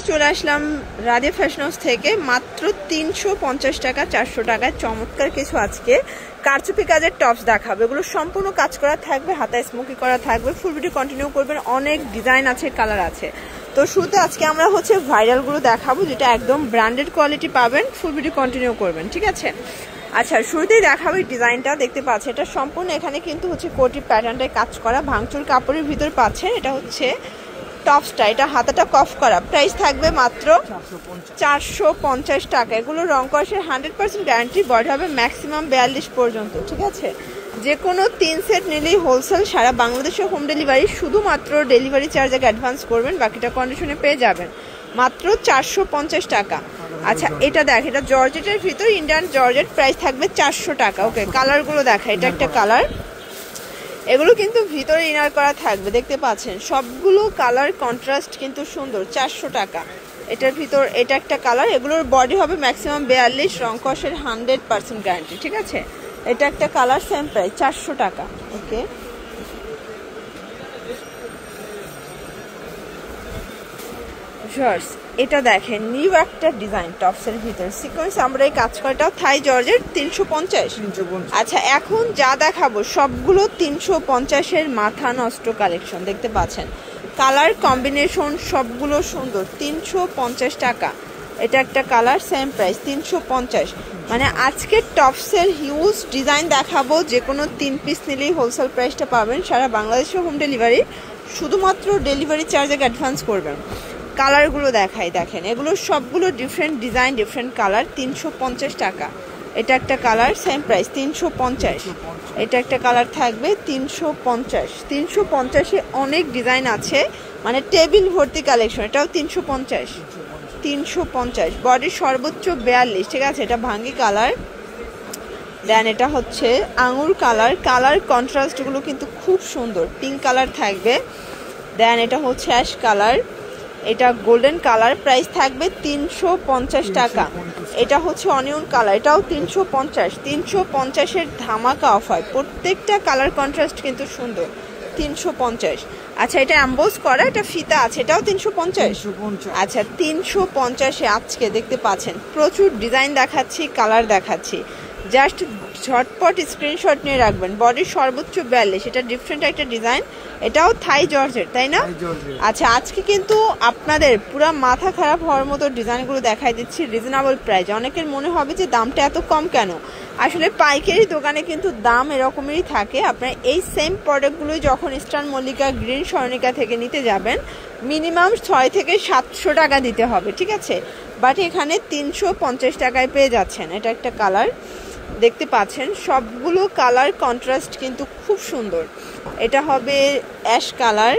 চলে আসলাম Radhe fashion house থেকে মাত্র 350 টাকা 400 টাকায় চমৎকার কিছু আজকে কারচুপি কাজের টপস দেখাবো। এগুলো সম্পূর্ণ কাজ করা থাকবে, হাতায় স্মোকি করা থাকবে, ফুল ভিডিও কন্টিনিউ করবেন, অনেক ডিজাইন আছে, কালার আছে। তো শুরুতে আজকে আমরা ভাইরালগুলো দেখাবো, যেটা একদম ব্র্যান্ডেড কোয়ালিটি পাবেন, ফুল ভিডিও কন্টিনিউ করবেন, ঠিক আছে। আচ্ছা, শুরুতেই দেখাবো ডিজাইনটা, দেখতে পাচ্ছেন এটা সম্পূর্ণ এখানে কিন্তু কোটি প্যাটার্নটায় কাজ করা, ভাঙচুর কাপড়ের ভিতর পাচ্ছেন। এটা টপসটা, এটা হাতাটা কফ করা, প্রাইস থাকবে মাত্র 450 টাকা। এগুলো রং কষের 100% গ্যারান্টি, বডি হবে ম্যাক্সিমাম 42 পর্যন্ত, ঠিক আছে। যে কোনো 3 সেট নিলেই হোলসেল, সারা বাংলাদেশে হোম ডেলিভারি, শুধুমাত্র ডেলিভারি চার্জ আগে অ্যাডভান্স করবেন, বাকিটা কন্ডিশনে পেয়ে যাবেন মাত্র 450 টাকা। আচ্ছা, এটা দেখ, এটা জর্জেটের ভিতর, ইন্ডিয়ান জর্জেট, প্রাইস থাকবে 400 টাকা। ওকে, কালারগুলো দেখা, এটা একটা কালার, এগুলো কিন্তু ভিতরে ইনার করা থাকবে, দেখতে পাচ্ছেন সবগুলো কালার কন্ট্রাস্ট কিন্তু সুন্দর, 400 টাকা। এটার ভিতর এটা একটা কালার, এগুলোর বডি হবে ম্যাক্সিমাম 42, রং কষের 100% গ্যারান্টি, ঠিক আছে। এটা একটা কালার, সেম প্রাইস 400 টাকা। ওকে, এটা দেখেন নিউ একটা ডিজাইন টপসের ভিতর সিকোয়েন্স আমরা এই কাজ করাটাও থাই জর্জের, 350। আচ্ছা, এখন যা দেখাবো সবগুলো 350-এর মাথা নষ্ট কালেকশন, দেখতে পাচ্ছেন কালার কম্বিনেশন সবগুলো সুন্দর, 350 টাকা। এটা একটা কালার, সেম প্রাইস 350। মানে আজকে টপসের হিউজ ডিজাইন দেখাবো, যে কোনো 3 পিস নিলেই হোলসেল প্রাইসটা পাবেন, সারা বাংলাদেশে হোম ডেলিভারি, শুধুমাত্র ডেলিভারি চার্জ আগে অ্যাডভান্স করবেন। কালারগুলো দেখাই, দেখেন এগুলো সবগুলো ডিফারেন্ট ডিজাইন, ডিফারেন্ট কালার, 350 টাকা। এটা একটা কালার, সেম প্রাইস 350। এটা একটা কালার থাকবে 350। 350-এ অনেক ডিজাইন আছে, মানে টেবিল ভর্তি কালেকশন। এটাও 350, 350। বডির সর্বোচ্চ 42, ঠিক আছে। এটা ভাঙ্গি কালার, দেন এটা আঙুর কালার, কালার কন্ট্রাস্টগুলো কিন্তু খুব সুন্দর, পিঙ্ক কালার থাকবে, দেন এটা অ্যাশ কালার, এটা গোল্ডেন কালার, প্রাইস থাকবে 350 টাকা। এটা অনিয়ন কালার, এটাও 350। 350-এর ধামাকা অফার, প্রত্যেকটা কালার কন্ট্রাস্ট কিন্তু সুন্দর, 350। আচ্ছা, এটা অ্যাম্বোস করা, এটা ফিতা আছে, এটাও 350। আচ্ছা, 350-এ আজকে দেখতে পাচ্ছেন প্রচুর ডিজাইন দেখাচ্ছি, কালার দেখাচ্ছি, জাস্ট ঝটপট স্ক্রিনশট নিয়ে রাখবেন। বডির সর্বোচ্চ 42, এটা ডিফারেন্ট একটা ডিজাইন, এটাও থাই জর্জেট, তাই না? আচ্ছা, আজকে কিন্তু আপনাদের পুরো মাথা খারাপ হওয়ার মতো ডিজাইনগুলো দেখাই দিচ্ছি রিজনেবল প্রাইস। অনেকের মনে হবে যে দামটা এত কম কেন, আসলে পাইকারি দোকানে কিন্তু দাম এরকমই থাকে। আপনার এই সেম প্রোডাক্টগুলোই যখন ইস্টার্ন মল্লিকা, গ্রিন স্বর্ণিকা থেকে নিতে যাবেন, মিনিমাম 600 থেকে 700 টাকা দিতে হবে, ঠিক আছে। বাট এখানে 350 টাকায় পেয়ে যাচ্ছেন। এটা একটা কালার, দেখতে পাচ্ছেন সবগুলো কালার কন্ট্রাস্ট কিন্তু খুব সুন্দর। এটা হবে অ্যাশ কালার,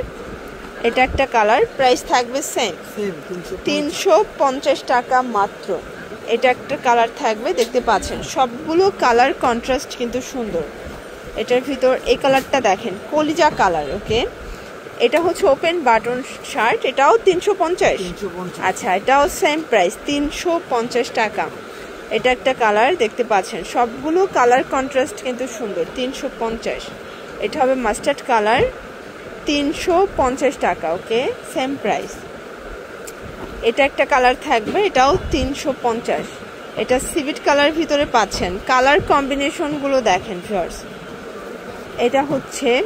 এটা একটা কালার, প্রাইস থাকবে সেম 350 টাকা মাত্র। এটা একটা কালার থাকবে, দেখতে পাচ্ছেন সবগুলো কালার কন্ট্রাস্ট কিন্তু সুন্দর। এটার ভিতর এই কালারটা দেখেন, কলিজা কালার। ওকে, এটা ওপেন বাটন শার্ট, এটাও 350। আচ্ছা, এটাও সেম প্রাইস 350 টাকা। এটা একটা কালার, দেখতে পাচ্ছেন সবগুলো কালার কন্ট্রাস্ট কিন্তু সুন্দর, 350। এটা হবে মাস্টার্ড কালার, 350 টাকা। ওকে, সেম প্রাইস। এটা একটা কালার থাকবে, এটাও 350। এটা সিভিট কালার ভিতরে পাচ্ছেন, কালার কম্বিনেশনগুলো দেখেন ভিউয়ার্স। এটা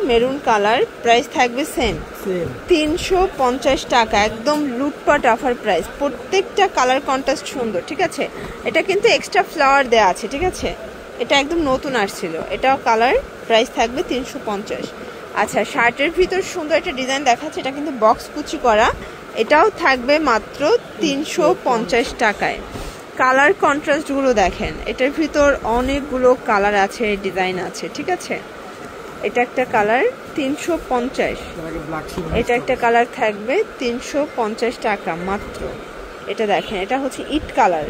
মেরুন কালার, প্রাইস থাকবে সেম 350 টাকা, একদম লুটপাট অফার প্রাইস। প্রত্যেকটা কালার কন্ট্রাস্ট সুন্দর, ঠিক আছে। এটা কিন্তু এক্সট্রা ফ্লাওয়ার দেওয়া আছে, ঠিক আছে। এটা একদম নতুন আসছিল, এটাও কালার, প্রাইস থাকবে 350। আচ্ছা, শার্টের ভিতর সুন্দর একটা ডিজাইন দেখাচ্ছে, এটা কিন্তু বক্স কুচি করা, এটাও থাকবে মাত্র 350 টাকায়। কালার কন্ট্রাস্টগুলো দেখেন, এটার ভিতর অনেকগুলো কালার আছে, ডিজাইন আছে, ঠিক আছে। এটা একটা কালার, 350। এটা একটা কালার থাকবে 350 টাকা মাত্র। এটা দেখেন, এটা ইট কালার,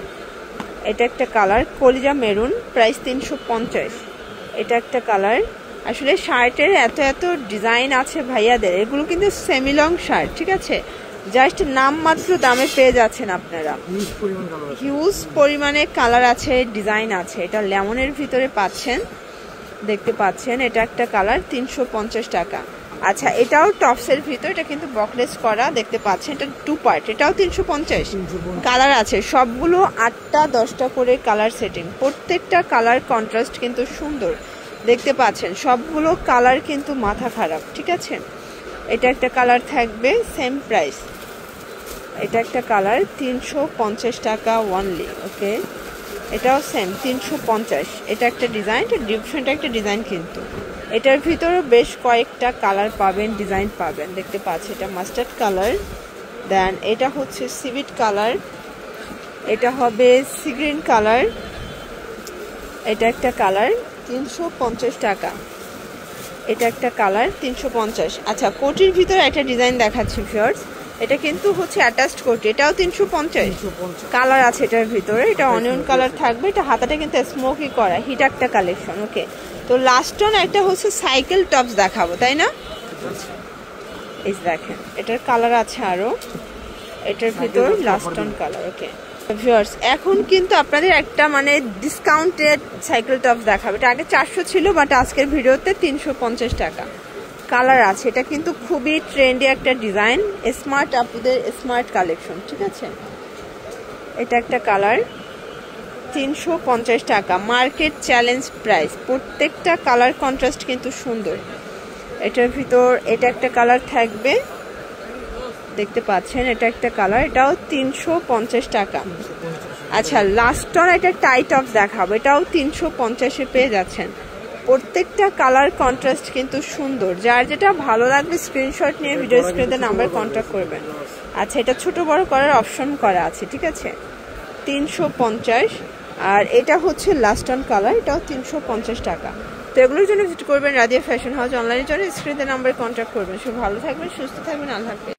এটা একটা কালার, কলিজা মেরুন, প্রাইস 350। এটা একটা কালার। আসলে শার্টের এত এত ডিজাইন আছে ভাইয়াদের, এগুলো কিন্তু সেমি লং শার্ট, ঠিক আছে। জাস্ট নাম মাত্র দামে পেয়ে যাচ্ছেন আপনারা, হিউজ পরিমাণে কালার আছে, ডিজাইন আছে। এটা লেমনের ভিতরে পাচ্ছেন, দেখতে পাচ্ছেন, এটা একটা কালার, 350 টাকা। আচ্ছা এটাও টপসের ভিতর, এটা কিন্তু বকলেস করা দেখতে পাচ্ছেন, এটা 2 পার্ট, এটাও 350। কালার আছে সবগুলো 8টা 10টা করে কালার সেটিং, প্রত্যেকটা কালার কন্ট্রাস্ট কিন্তু সুন্দর দেখতে পাচ্ছেন, সবগুলো কালার কিন্তু মাথা খারাপ, ঠিক আছে। এটা একটা কালার থাকবে সেম প্রাইস, এটা একটা কালার 350 টাকা অনলি, ওকে। এটাও সেম 350। এটা একটা ডিজাইন, এটা ডিফারেন্ট একটা ডিজাইন, কিন্তু এটার ভিতরে বেশ কয়েকটা কালার পাবেন, ডিজাইন পাবেন দেখতে পাচ্ছেন। এটা মাস্টার্ড কালার, দেন এটা হচ্ছে সিভিট কালার, এটা হবে সি গ্রিন কালার, এটা একটা কালার 350 টাকা, এটা একটা কালার 350। আচ্ছা কোটির ভিতরে একটা ডিজাইন দেখাচ্ছি ভিউয়ার্স, এটা কিন্তু হচ্ছে অ্যাটাচড কোটি, এটাও 350। কালার আছে এটার ভিতরে, এটা অনিয়ন কালার থাকবে, এটা হাতাটা কিন্তু স্মোকি করা, হিট একটা কালেকশন, ওকে। তো লাস্ট অন একটা হচ্ছে সাইকেল টপস দেখাবো, তাই না? এই দেখেন এটার কালার আছে আরো, এটার ভিতর last on colour, okay viewers. এখন কিন্তু আপনাদের একটা মানে ডিসকাউন্টেড সাইকেল টপস দেখাবো, এটা আগে 400 ছিল, বাট আজকের ভিডিওতে 350 টাকা। কালার আছে, এটা কিন্তু খুবই ট্রেন্ডি একটা ডিজাইন, স্মার্ট আপুদের স্মার্ট কালেকশন, ঠিক আছে। এটা একটা কালার 350 টাকা, মার্কেট চ্যালেঞ্জ প্রাইস, প্রত্যেকটা কালার কন্ট্রাস্ট কিন্তু সুন্দর। এটার ভিতর এটা একটা কালার থাকবে দেখতে পাচ্ছেন, এটা একটা কালার, এটাও 350 টাকা। আচ্ছা লাস্ট অন একটা টাই টপস দেখাবো, এটাও 350-এ পেয়ে যাচ্ছেন, প্রত্যেকটা কালার কন্ট্রাস্ট কিন্তু সুন্দর, যার যেটা ভালো লাগবে স্ক্রিনশট নিয়ে ভিডিও স্ক্রিনে নাম্বার কন্ট্যাক্ট করবেন। আচ্ছা এটা ছোট বড় করার অপশন করা আছে, ঠিক আছে, 350। আর এটা হচ্ছে লাস্ট অন কালার, এটাও 350 টাকা। তো এগুলোর জন্য ভিজিট করবেন রাদিয়া ফ্যাশন হাউস, অনলাইনের জন্য স্ক্রিনে নাম্বার কন্ট্যাক্ট করবেন। সব ভালো থাকবেন, সুস্থ থাকবেন, আল্লাহ হাফেজ।